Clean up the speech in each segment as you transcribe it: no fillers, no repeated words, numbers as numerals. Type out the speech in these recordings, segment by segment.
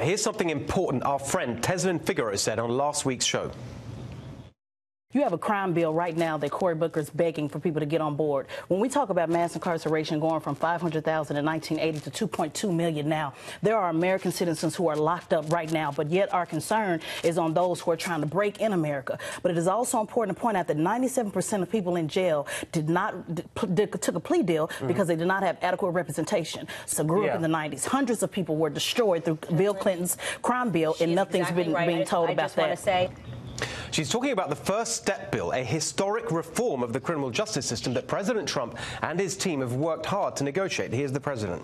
here's something important our friend Teslin Figaro said on last week's show. You have a crime bill right now that Cory Booker's begging for people to get on board. When we talk about mass incarceration going from 500,000 in 1980 to 2.2 million now, there are American citizens who are locked up right now, but yet our concern is on those who are trying to break in America. But it is also important to point out that 97% of people in jail took a plea deal because they did not have adequate representation. So grew up in the 90s. Hundreds of people were destroyed through Bill Clinton's crime bill, and nothing's being told about that. She's talking about the First Step Bill, a historic reform of the criminal justice system that President Trump and his team have worked hard to negotiate. Here's the president.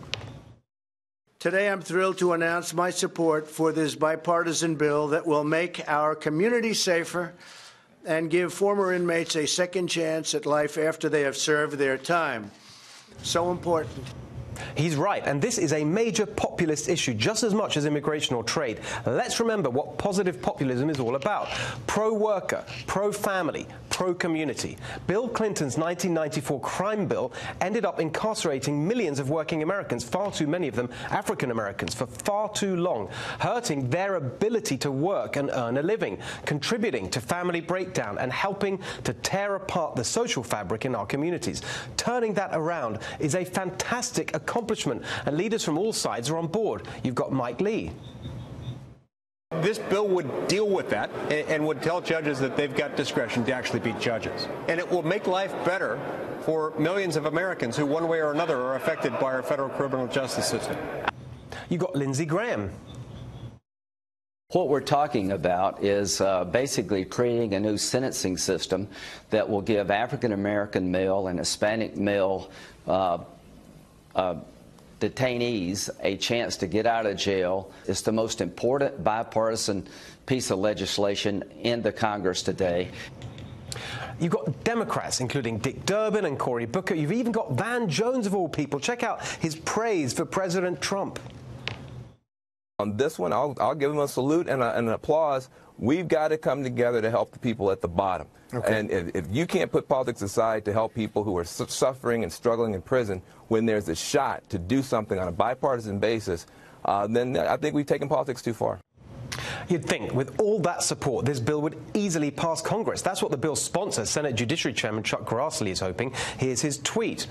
Today, I'm thrilled to announce my support for this bipartisan bill that will make our community safer and give former inmates a second chance at life after they have served their time. So important. He's right, and this is a major populist issue just as much as immigration or trade. Let's remember what positive populism is all about. Pro-worker, pro-family, pro-community. Bill Clinton's 1994 crime bill ended up incarcerating millions of working Americans, far too many of them African Americans, for far too long, hurting their ability to work and earn a living, contributing to family breakdown and helping to tear apart the social fabric in our communities. Turning that around is a fantastic accomplishment, and leaders from all sides are on board. You've got Mike Lee. This bill would deal with that and would tell judges that they've got discretion to actually be judges. And it will make life better for millions of Americans who, one way or another, are affected by our federal criminal justice system. You've got Lindsey Graham. What we're talking about is basically creating a new sentencing system that will give African-American male and Hispanic male detainees a chance to get out of jail. It's the most important bipartisan piece of legislation in the Congress today. You've got Democrats, including Dick Durbin and Cory Booker. You've even got Van Jones, of all people. Check out his praise for President Trump. On this one, I'll give him a salute and an applause. We've got to come together to help the people at the bottom. Okay. And if you can't put politics aside to help people who are suffering and struggling in prison when there's a shot to do something on a bipartisan basis, then I think we've taken politics too far. You'd think with all that support, this bill would easily pass Congress. That's what the bill's sponsor, Senate Judiciary Chairman Chuck Grassley, is hoping. Here's his tweet.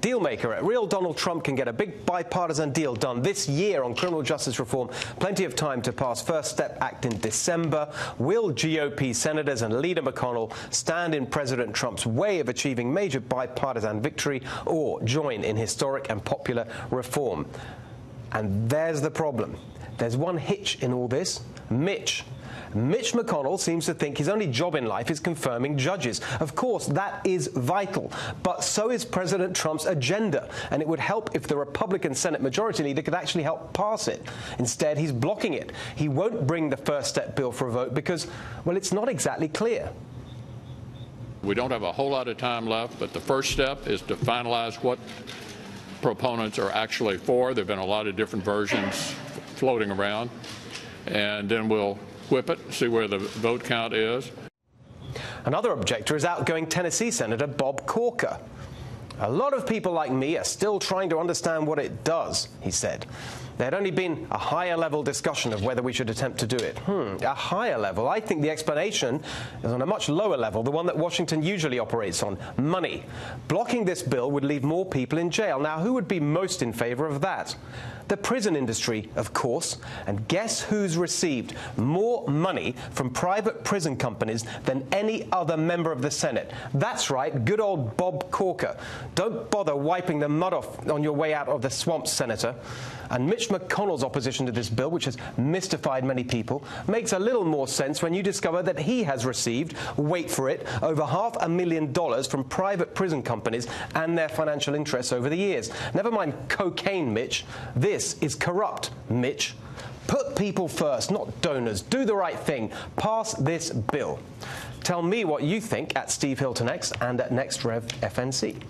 Dealmaker at Real Donald Trump can get a big bipartisan deal done this year on criminal justice reform. Plenty of time to pass First Step Act in December. Will GOP senators and Leader McConnell stand in President Trump's way of achieving major bipartisan victory or join in historic and popular reform? And there's the problem. There's one hitch in all this. Mitch McConnell seems to think his only job in life is confirming judges. Of course, that is vital, but so is President Trump's agenda, and it would help if the Republican Senate Majority Leader could actually help pass it. Instead, he's blocking it. He won't bring the First Step bill for a vote because, well, it's not exactly clear. We don't have a whole lot of time left, but the first step is to finalize what proponents are actually for. There have been a lot of different versions floating around, and then we'll whip it, see where the vote count is. Another objector is outgoing Tennessee Senator Bob Corker. A lot of people like me are still trying to understand what it does, he said. There had only been a higher level discussion of whether we should attempt to do it. A higher level? I think the explanation is on a much lower level, the one that Washington usually operates on: money. Blocking this bill would leave more people in jail. Now, who would be most in favor of that? The prison industry, of course. And guess who's received more money from private prison companies than any other member of the Senate? That's right, good old Bob Corker. Don't bother wiping the mud off on your way out of the swamp, Senator. And Mitch McConnell's opposition to this bill, which has mystified many people, makes a little more sense when you discover that he has received, wait for it, over $500,000 from private prison companies and their financial interests over the years. Never mind cocaine, Mitch. This is corrupt, Mitch. Put people first, not donors. Do the right thing. Pass this bill. Tell me what you think at Steve Hilton X and at NextRevFNC.